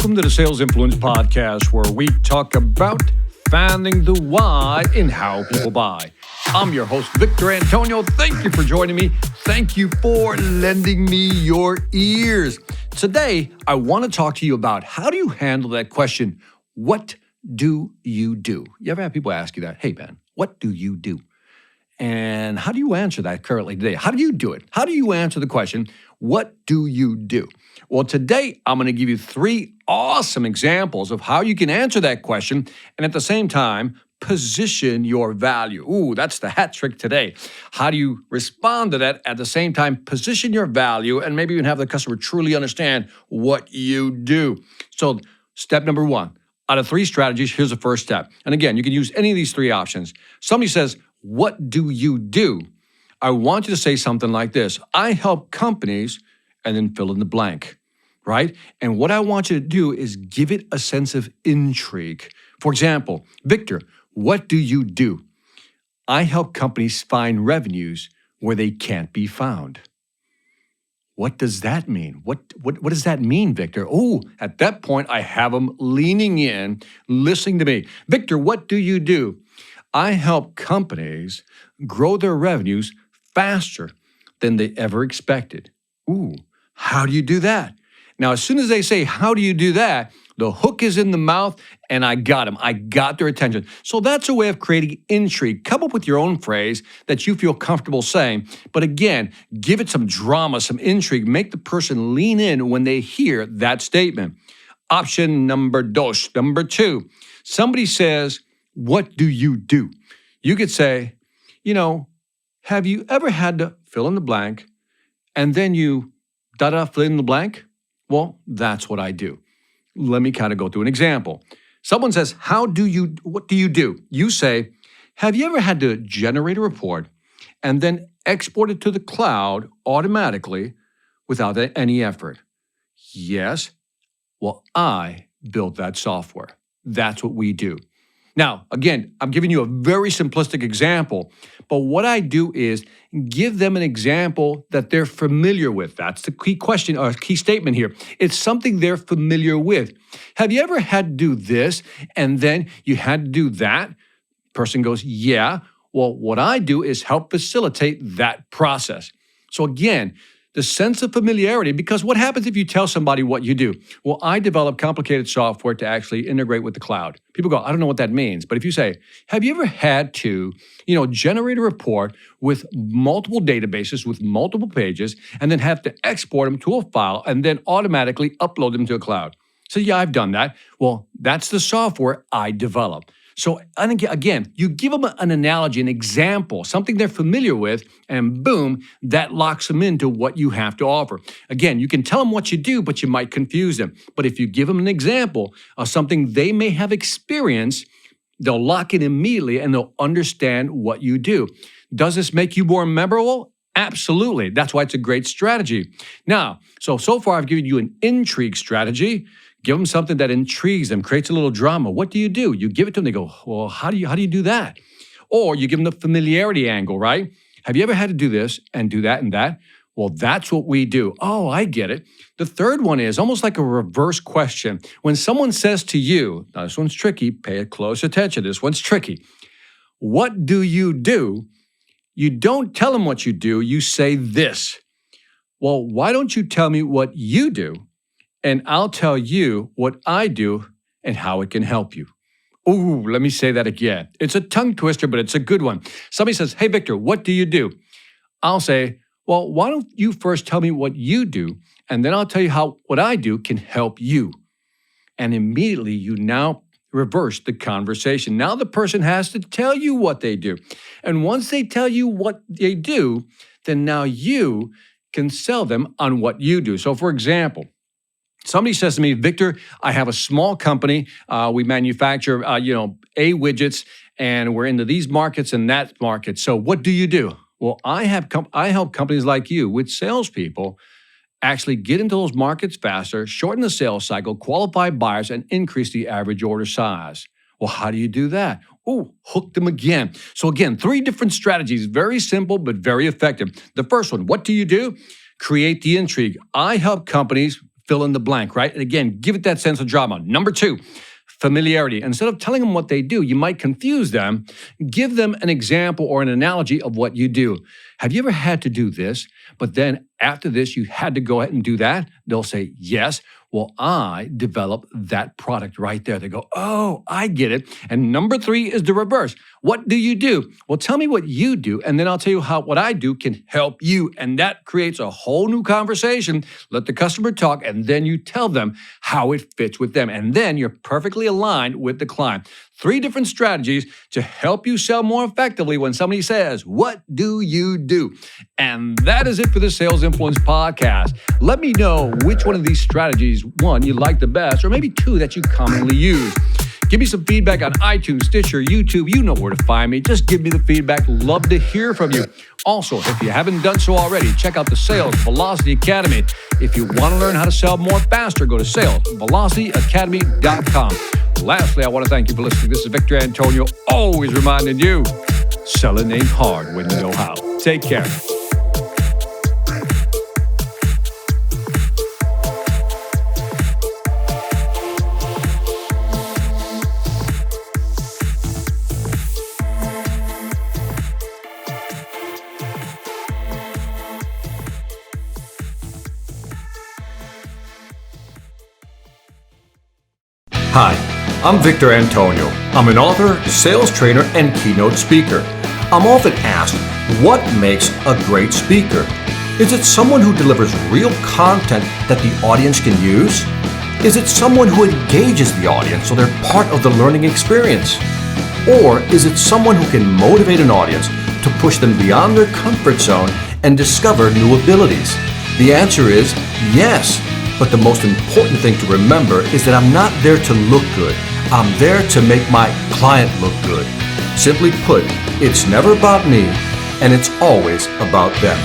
Welcome to the Sales Influence Podcast, where we talk about finding the why in how people buy. I'm your host, Victor Antonio. Thank you for joining me. Thank you for lending me your ears. Today, I want to talk to you about how do you handle that question, what do you do? You ever have people ask you that? Hey, man, what do you do? And how do you answer that currently today? How do you do it? How do you answer the question, what do you do? Well, today I'm going to give you 3 awesome examples of how you can answer that question and at the same time, position your value. Ooh, that's the hat trick today. How do you respond to that at the same time, position your value and maybe even have the customer truly understand what you do? So step number 1, out of 3 strategies, here's the first step. And again, you can use any of these 3 options. Somebody says, what do you do? I want you to say something like this. I help companies, and then fill in the blank, right? And what I want you to do is give it a sense of intrigue. For example, Victor, what do you do? I help companies find revenues where they can't be found. What does that mean? What does that mean, Victor? Oh, at that point, I have them leaning in, listening to me. Victor, what do you do? I help companies grow their revenues faster than they ever expected. Ooh, how do you do that? Now, as soon as they say, how do you do that? The hook is in the mouth and I got them. I got their attention. So that's a way of creating intrigue. Come up with your own phrase that you feel comfortable saying. But again, give it some drama, some intrigue. Make the person lean in when they hear that statement. Option number 2. Somebody says, what do you do? You could say, have you ever had to fill in the blank and then you fill in the blank? Well, that's what I do. Let me kind of go through an example. Someone says, what do you do? You say, have you ever had to generate a report and then export it to the cloud automatically without any effort? Yes. Well, I built that software. That's what we do. Now, again, I'm giving you a very simplistic example, but what I do is give them an example that they're familiar with. That's the key question or key statement here. It's something they're familiar with. Have you ever had to do this and then you had to do that? Person goes, yeah. Well, what I do is help facilitate that process. So again, the sense of familiarity, because what happens if you tell somebody what you do? Well, I develop complicated software to actually integrate with the cloud. People go, I don't know what that means. But if you say, have you ever had to, generate a report with multiple databases, with multiple pages, and then have to export them to a file and then automatically upload them to a cloud? So yeah, I've done that. Well, that's the software I developed. So again, you give them an analogy, an example, something they're familiar with, and boom, that locks them into what you have to offer. Again, you can tell them what you do, but you might confuse them. But if you give them an example of something they may have experienced, they'll lock in immediately and they'll understand what you do. Does this make you more memorable? Absolutely. That's why it's a great strategy. Now, so far I've given you an intrigue strategy. Give them something that intrigues them, creates a little drama. What do? You give it to them. They go, well, how do you do that? Or you give them the familiarity angle, right? Have you ever had to do this and do that and that? Well, that's what we do. Oh, I get it. The third one is almost like a reverse question. When someone says to you, now this one's tricky, pay close attention. This one's tricky. What do? You don't tell them what you do. You say this. Well, why don't you tell me what you do? And I'll tell you what I do and how it can help you. Ooh, let me say that again. It's a tongue twister, but it's a good one. Somebody says, hey, Victor, what do you do? I'll say, well, why don't you first tell me what you do, and then I'll tell you how what I do can help you. And immediately you now reverse the conversation. Now the person has to tell you what they do. And once they tell you what they do, then now you can sell them on what you do. So for example, somebody says to me, Victor, I have a small company. We manufacture, A widgets, and we're into these markets and that market. So what do you do? Well, I help companies like you with salespeople actually get into those markets faster, shorten the sales cycle, qualify buyers, and increase the average order size. Well, how do you do that? Oh, hook them again. So again, 3 different strategies, very simple but very effective. The first one, what do? Create the intrigue. I help companies fill in the blank, right? And again, give it that sense of drama. Number 2, familiarity. Instead of telling them what they do, you might confuse them. Give them an example or an analogy of what you do. Have you ever had to do this, but then after this, you had to go ahead and do that? They'll say, yes. Well, I developed that product right there. They go, oh, I get it. And number 3 is the reverse. What do you do? Well, tell me what you do, and then I'll tell you how what I do can help you. And that creates a whole new conversation. Let the customer talk, and then you tell them how it fits with them. And then you're perfectly aligned with the client. 3 different strategies to help you sell more effectively when somebody says, what do you do? And that is it for the Sales Influence Podcast. Let me know which one of these strategies, 1, you like the best, or maybe 2 that you commonly use. Give me some feedback on iTunes, Stitcher, YouTube. You know where to find me. Just give me the feedback. Love to hear from you. Also, if you haven't done so already, check out the Sales Velocity Academy. If you want to learn how to sell more faster, go to salesvelocityacademy.com. Lastly, I want to thank you for listening. This is Victor Antonio, always reminding you, selling ain't hard when you know how. Take care. Hi, I'm Victor Antonio. I'm an author, sales trainer, and keynote speaker. I'm often asked, what makes a great speaker? Is it someone who delivers real content that the audience can use? Is it someone who engages the audience so they're part of the learning experience? Or is it someone who can motivate an audience to push them beyond their comfort zone and discover new abilities? The answer is yes. But the most important thing to remember is that I'm not there to look good. I'm there to make my client look good. Simply put, it's never about me, and it's always about them.